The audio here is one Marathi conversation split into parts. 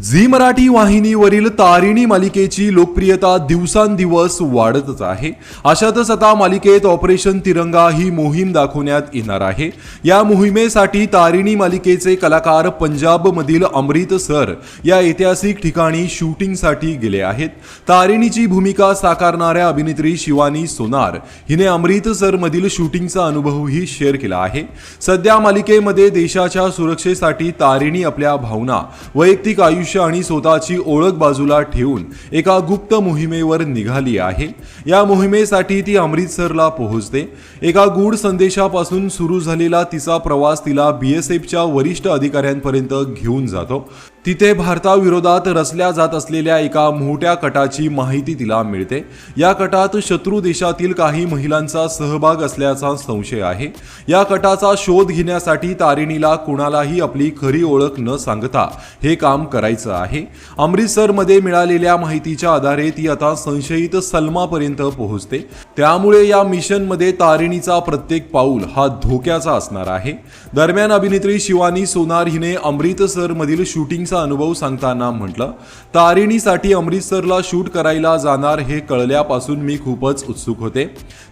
झी मराठी वाहिनीवरील तारिणी मालिकेची लोकप्रियता दिवसांदिवस वाढतच आहे। अशातच आता मालिकेत ऑपरेशन तिरंगा ही मोहीम दाखवण्यात येणार आहे। या मोहिमेसाठी तारिणी मालिकेचे कलाकार पंजाबमधील अमृतसर या ऐतिहासिक ठिकाणी शूटिंगसाठी गेले आहेत। तारिणीची भूमिका साकारणाऱ्या अभिनेत्री शिवानी सोनार हिने अमृतसरमधील शूटिंगचा अनुभवही शेअर केला आहे। सध्या मालिकेमध्ये देशाच्या सुरक्षेसाठी तारिणी आपल्या भावना, वैयक्तिक आयुष्य आणि स्वतःची ओळख बाजूला ठेवून एका गुप्त मोहिमेवर निघाली आहे। या मोहिमेसाठी ती अमृतसरला पोहोचते। एका गूढ संदेशापासून सुरू झालेला तिचा प्रवास तिला BSFच्या वरिष्ठ अधिकाऱ्यांपर्यंत घेऊन जातो। तिथे भारताविरोधात रचल्या जात असलेल्या एका मोठ्या कटाची माहिती तिला मिळते। या कटात शत्रू देशातील काही महिलांचा सहभाग असल्याचा संशय आहे। या कटाचा शोध घेण्यासाठी तारिणीला कोणालाही आपली खरी ओळख न सांगता हे काम करायचं आहे। अमृतसरमध्ये मिळालेल्या माहितीच्या आधारे ती आता संशयित सलमापर्यंत पोहोचते। त्यामुळे या मिशनमध्ये तारिणीचा प्रत्येक पाऊल हा धोक्याचा असणार आहे। दरम्यान अभिनेत्री शिवानी सोनार हिने अमृतसरमधील शूटिंगचा अनुभव सांगताना म्हटलं, तारिणीसाठी अमृतसरला शूट करायला जाणार हे कळल्यापासून मी खूपच उत्सुक होते।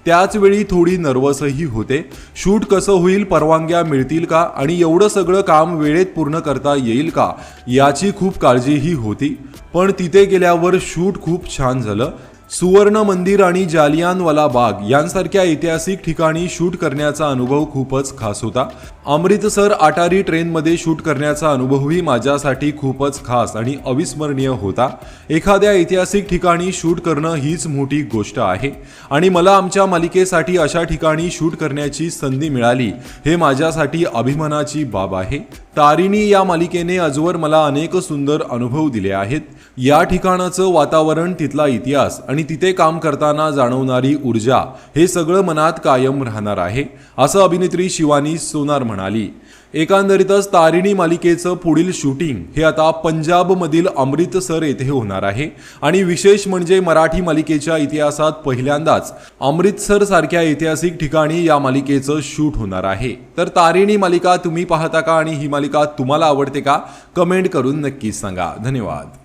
त्याच वेळी थोडी नर्वसही होते। शूट कसं होईल, परवानग्या मिळतील का आणि एवढं सगळं काम वेळेत पूर्ण करता येईल का याची खूप काळजीही होती। पण तिथे गेल्यावर शूट खूप छान झालं। सुवर्ण मंदिर आणि जालियानवाला बाग यांसारख्या ऐतिहासिक ठिकाणी शूट करण्याचा अनुभव खूपच खास होता। अमृतसर अटारी ट्रेनमध्ये शूट करण्याचा अनुभवही माझ्यासाठी खूपच खास आणि अविस्मरणीय होता। एखाद्या ऐतिहासिक ठिकाणी शूट करणं हीच मोठी गोष्ट आहे आणि मला आमच्या मालिकेसाठी अशा ठिकाणी शूट करण्याची संधी मिळाली हे माझ्यासाठी अभिमानाची बाब आहे। तारिणी या मालिकेने आजवर मला अनेक सुंदर अनुभव दिले आहेत। या ठिकाणाचं वातावरण, तिथला इतिहास आणि तिथे काम करताना जाणवणारी ऊर्जा हे सगळं मनात कायम राहणार आहे, असं अभिनेत्री शिवानी सोनार म्हणाली। एकंदरीतच तारिणी मालिकेचं पुढील शूटिंग हे आता पंजाबमधील अमृतसर येथे होणार आहे आणि विशेष म्हणजे मराठी मालिकेच्या इतिहासात पहिल्यांदाच अमृतसर सारख्या ऐतिहासिक ठिकाणी या मालिकेचं शूट होणार आहे। तर तारिणी मालिका तुम्ही पाहता का आणि ही मालिका तुम्हाला आवडते का? कमेंट करून नक्कीच सांगा। धन्यवाद।